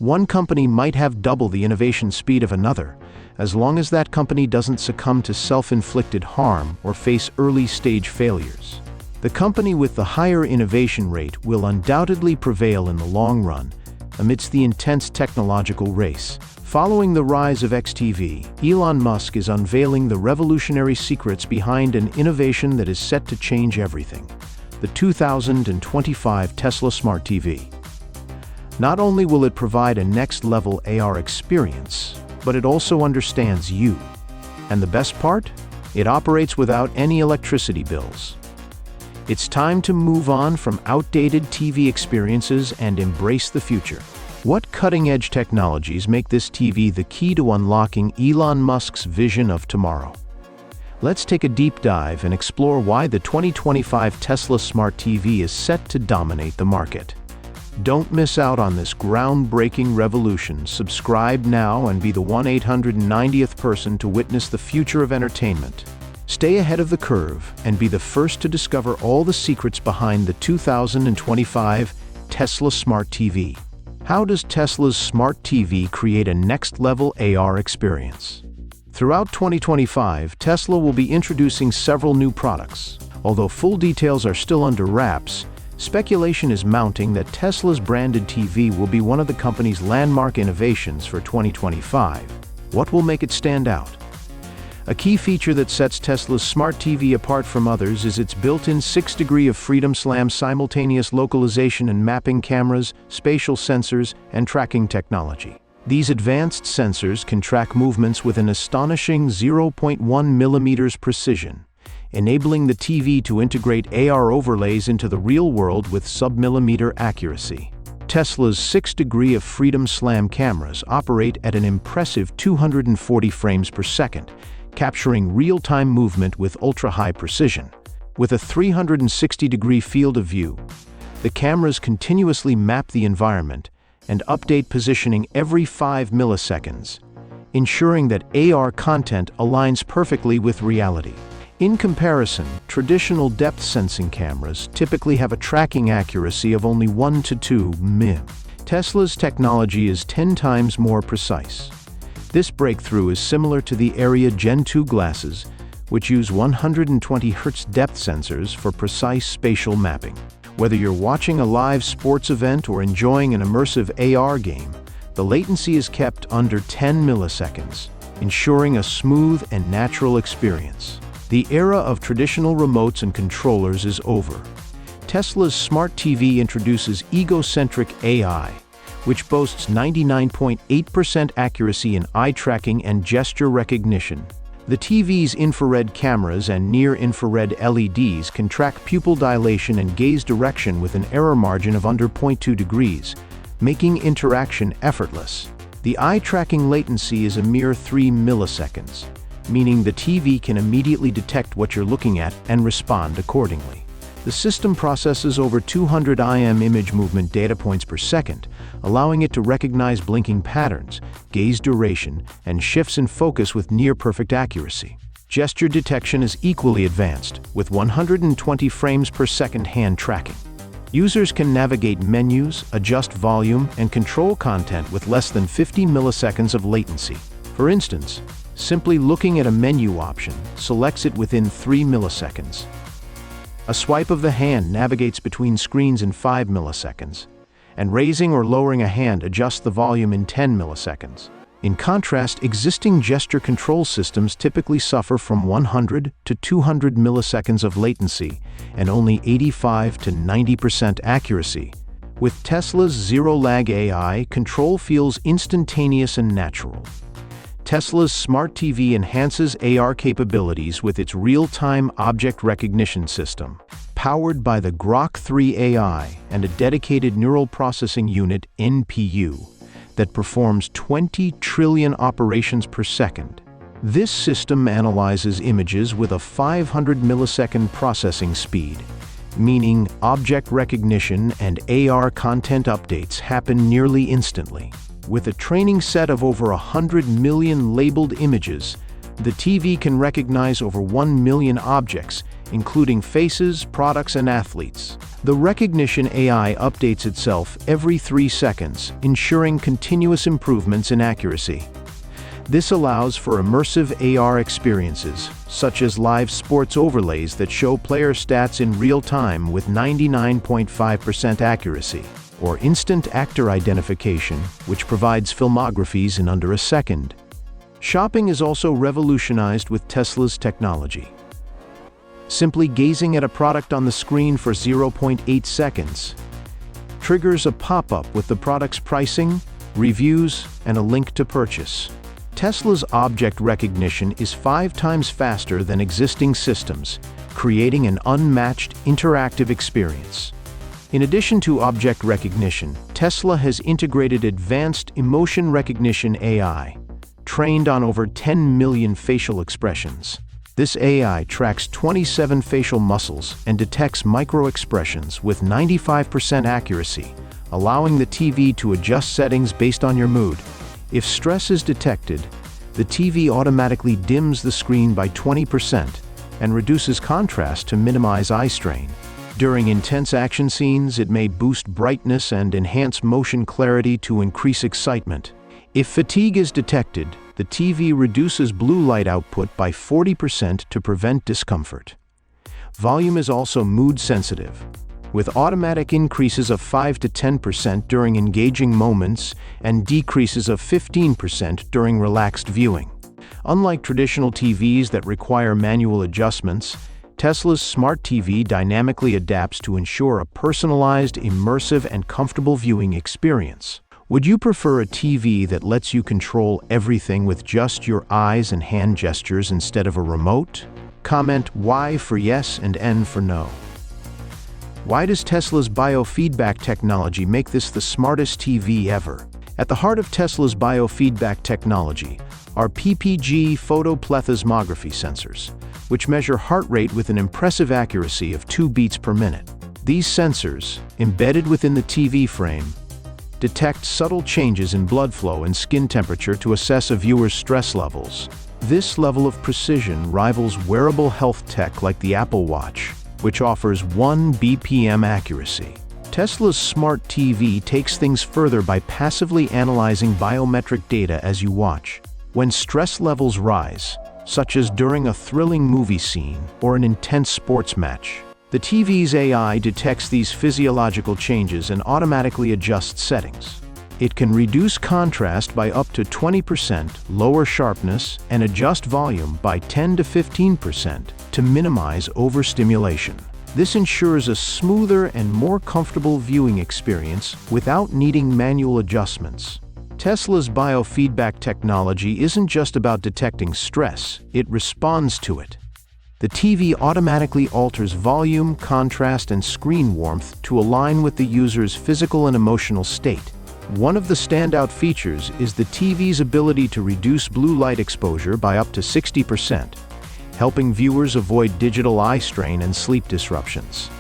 One company might have double the innovation speed of another, as long as that company doesn't succumb to self-inflicted harm or face early-stage failures. The company with the higher innovation rate will undoubtedly prevail in the long run, amidst the intense technological race. Following the rise of XTV, Elon Musk is unveiling the revolutionary secrets behind an innovation that is set to change everything: the 2025 Tesla Smart TV. Not only will it provide a next-level AR experience, but it also understands you. And the best part? It operates without any electricity bills. It's time to move on from outdated TV experiences and embrace the future. What cutting-edge technologies make this TV the key to unlocking Elon Musk's vision of tomorrow? Let's take a deep dive and explore why the 2025 Tesla Smart TV is set to dominate the market. Don't miss out on this groundbreaking revolution. Subscribe now and be the 1-890th person to witness the future of entertainment. Stay ahead of the curve and be the first to discover all the secrets behind the 2025 Tesla Smart TV. How does Tesla's Smart TV create a next-level AR experience? Throughout 2025, Tesla will be introducing several new products. Although full details are still under wraps, speculation is mounting that Tesla's branded TV will be one of the company's landmark innovations for 2025. What will make it stand out? A key feature that sets Tesla's Smart TV apart from others is its built-in 6-degree of freedom simultaneous localization and mapping cameras, spatial sensors, and tracking technology. These advanced sensors can track movements with an astonishing 0.1 millimeters precision, enabling the TV to integrate AR overlays into the real world with sub-millimeter accuracy. Tesla's 6-degree of freedom SLAM cameras operate at an impressive 240 frames per second, capturing real-time movement with ultra-high precision. With a 360-degree field of view, the cameras continuously map the environment and update positioning every 5 milliseconds, ensuring that AR content aligns perfectly with reality. In comparison, traditional depth sensing cameras typically have a tracking accuracy of only 1 to 2 mm. Tesla's technology is 10 times more precise. This breakthrough is similar to the Area Gen 2 glasses, which use 120 Hz depth sensors for precise spatial mapping. Whether you're watching a live sports event or enjoying an immersive AR game, the latency is kept under 10 milliseconds, ensuring a smooth and natural experience. The era of traditional remotes and controllers is over. Tesla's Smart TV introduces egocentric AI, which boasts 99.8% accuracy in eye tracking and gesture recognition. The TV's infrared cameras and near-infrared LEDs can track pupil dilation and gaze direction with an error margin of under 0.2 degrees, making interaction effortless. The eye tracking latency is a mere 3 milliseconds, meaning the TV can immediately detect what you're looking at and respond accordingly. The system processes over 200 IM image movement data points per second, allowing it to recognize blinking patterns, gaze duration, and shifts in focus with near-perfect accuracy. Gesture detection is equally advanced, with 120 frames per second hand tracking. Users can navigate menus, adjust volume, and control content with less than 50 milliseconds of latency. For instance, simply looking at a menu option selects it within 3 milliseconds. A swipe of the hand navigates between screens in 5 milliseconds, and raising or lowering a hand adjusts the volume in 10 milliseconds. In contrast, existing gesture control systems typically suffer from 100 to 200 milliseconds of latency and only 85 to 90% accuracy. With Tesla's zero-lag AI, control feels instantaneous and natural. Tesla's Smart TV enhances AR capabilities with its real-time object recognition system. Powered by the Grok 3 AI and a dedicated neural processing unit (NPU) that performs 20 trillion operations per second. This system analyzes images with a 500 millisecond processing speed, meaning object recognition and AR content updates happen nearly instantly. With a training set of over 100 million labeled images, the TV can recognize over 1 million objects, including faces, products, and athletes. The recognition AI updates itself every 3 seconds, ensuring continuous improvements in accuracy. This allows for immersive AR experiences, such as live sports overlays that show player stats in real time with 99.5% accuracy, or instant actor identification, which provides filmographies in under a second. Shopping is also revolutionized with Tesla's technology. Simply gazing at a product on the screen for 0.8 seconds triggers a pop-up with the product's pricing, reviews, and a link to purchase. Tesla's object recognition is 5 times faster than existing systems, creating an unmatched interactive experience. In addition to object recognition, Tesla has integrated advanced emotion recognition AI, trained on over 10 million facial expressions. This AI tracks 27 facial muscles and detects micro-expressions with 95% accuracy, allowing the TV to adjust settings based on your mood. If stress is detected, the TV automatically dims the screen by 20% and reduces contrast to minimize eye strain. During intense action scenes, it may boost brightness and enhance motion clarity to increase excitement. If fatigue is detected, the TV reduces blue light output by 40% to prevent discomfort. Volume is also mood sensitive, with automatic increases of 5 to 10% during engaging moments and decreases of 15% during relaxed viewing. Unlike traditional TVs that require manual adjustments, Tesla's smart TV dynamically adapts to ensure a personalized, immersive, and comfortable viewing experience. Would you prefer a TV that lets you control everything with just your eyes and hand gestures instead of a remote? Comment Y for yes and N for no. Why does Tesla's biofeedback technology make this the smartest TV ever? At the heart of Tesla's biofeedback technology are PPG photoplethysmography sensors, which measure heart rate with an impressive accuracy of 2 beats per minute. These sensors, embedded within the TV frame, detect subtle changes in blood flow and skin temperature to assess a viewer's stress levels. This level of precision rivals wearable health tech like the Apple Watch, which offers 1 BPM accuracy. Tesla's smart TV takes things further by passively analyzing biometric data as you watch. When stress levels rise, such as during a thrilling movie scene or an intense sports match, the TV's AI detects these physiological changes and automatically adjusts settings. It can reduce contrast by up to 20%, lower sharpness, and adjust volume by 10 to 15% to minimize overstimulation. This ensures a smoother and more comfortable viewing experience without needing manual adjustments. Tesla's biofeedback technology isn't just about detecting stress, it responds to it. The TV automatically alters volume, contrast, and screen warmth to align with the user's physical and emotional state. One of the standout features is the TV's ability to reduce blue light exposure by up to 60%, helping viewers avoid digital eye strain and sleep disruptions.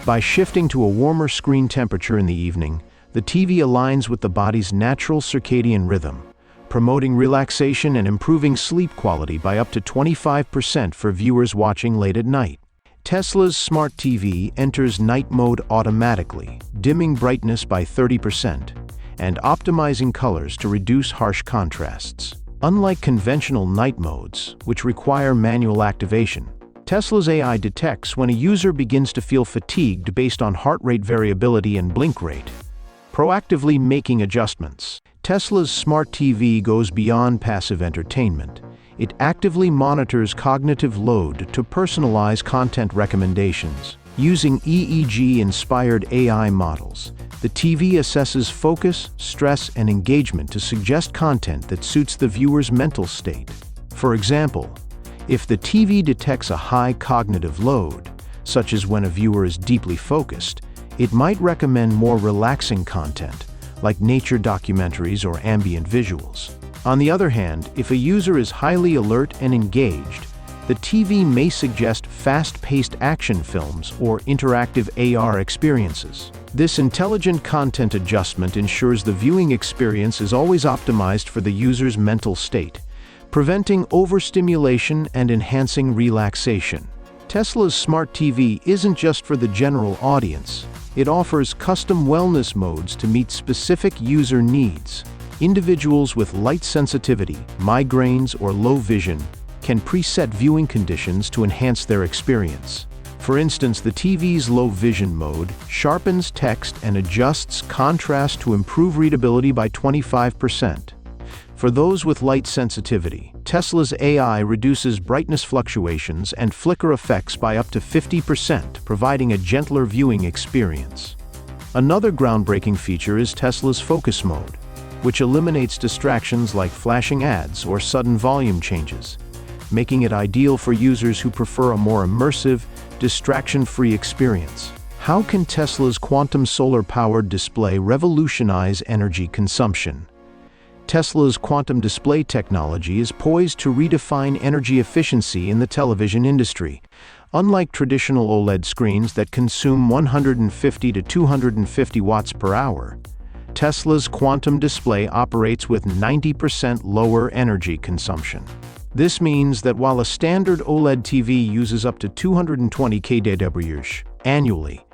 By shifting to a warmer screen temperature in the evening, the TV aligns with the body's natural circadian rhythm, promoting relaxation and improving sleep quality by up to 25% for viewers watching late at night. Tesla's smart TV enters night mode automatically, dimming brightness by 30% and optimizing colors to reduce harsh contrasts. Unlike conventional night modes, which require manual activation, Tesla's AI detects when a user begins to feel fatigued based on heart rate variability and blink rate, proactively making adjustments. Tesla's smart TV goes beyond passive entertainment. It actively monitors cognitive load to personalize content recommendations. Using EEG-inspired AI models, the TV assesses focus, stress, and engagement to suggest content that suits the viewer's mental state. For example, if the TV detects a high cognitive load, such as when a viewer is deeply focused, it might recommend more relaxing content, like nature documentaries or ambient visuals. On the other hand, if a user is highly alert and engaged, the TV may suggest fast-paced action films or interactive AR experiences. This intelligent content adjustment ensures the viewing experience is always optimized for the user's mental state, preventing overstimulation and enhancing relaxation. Tesla's smart TV isn't just for the general audience. It offers custom wellness modes to meet specific user needs. Individuals with light sensitivity, migraines, or low vision can preset viewing conditions to enhance their experience. For instance, the TV's low vision mode sharpens text and adjusts contrast to improve readability by 25%. For those with light sensitivity, Tesla's AI reduces brightness fluctuations and flicker effects by up to 50%, providing a gentler viewing experience. Another groundbreaking feature is Tesla's focus mode, which eliminates distractions like flashing ads or sudden volume changes, making it ideal for users who prefer a more immersive, distraction-free experience. How can Tesla's quantum solar-powered display revolutionize energy consumption? Tesla's quantum display technology is poised to redefine energy efficiency in the television industry. Unlike traditional OLED screens that consume 150 to 250 watts per hour, Tesla's quantum display operates with 90% lower energy consumption. This means that while a standard OLED TV uses up to 220 kWh annually,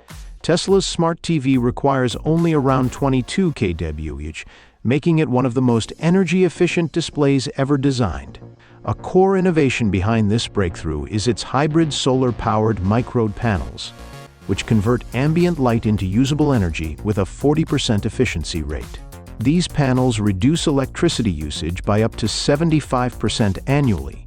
Tesla's smart TV requires only around 22 kWh, making it one of the most energy-efficient displays ever designed. A core innovation behind this breakthrough is its hybrid solar-powered microde panels, which convert ambient light into usable energy with a 40% efficiency rate. These panels reduce electricity usage by up to 75% annually,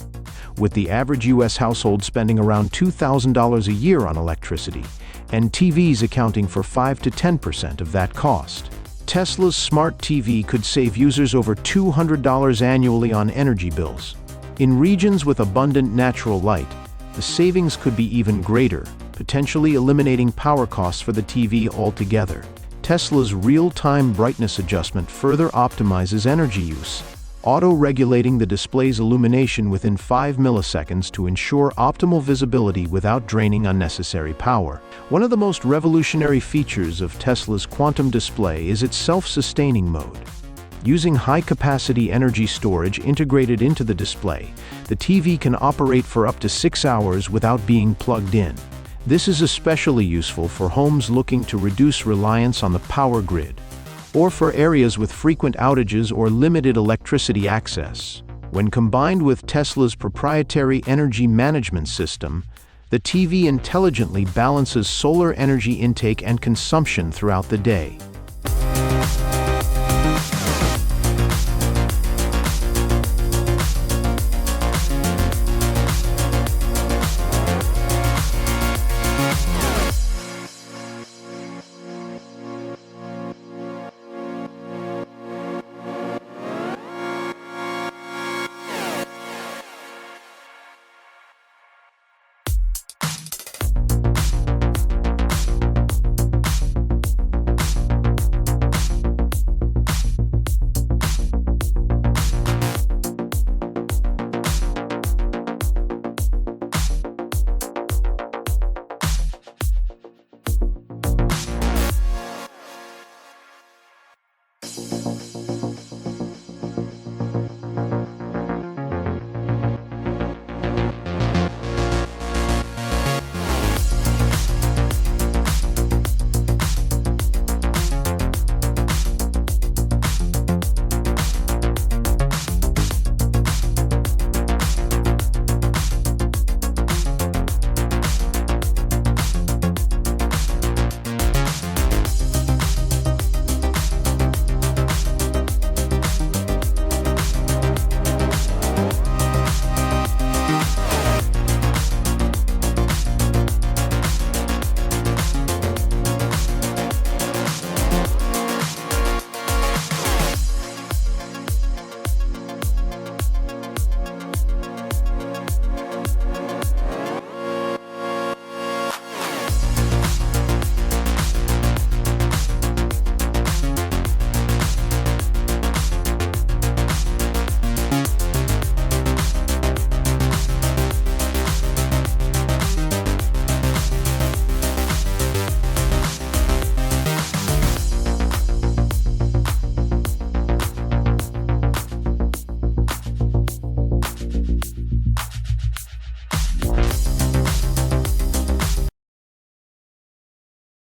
with the average U.S. household spending around $2,000 a year on electricity, and TVs accounting for 5 to 10% of that cost. Tesla's smart TV could save users over $200 annually on energy bills. In regions with abundant natural light, the savings could be even greater, potentially eliminating power costs for the TV altogether. Tesla's real-time brightness adjustment further optimizes energy use, auto-regulating the display's illumination within 5 milliseconds to ensure optimal visibility without draining unnecessary power. One of the most revolutionary features of Tesla's quantum display is its self-sustaining mode. Using high-capacity energy storage integrated into the display, the TV can operate for up to 6 hours without being plugged in. This is especially useful for homes looking to reduce reliance on the power grid, or for areas with frequent outages or limited electricity access. When combined with Tesla's proprietary energy management system, the TV intelligently balances solar energy intake and consumption throughout the day.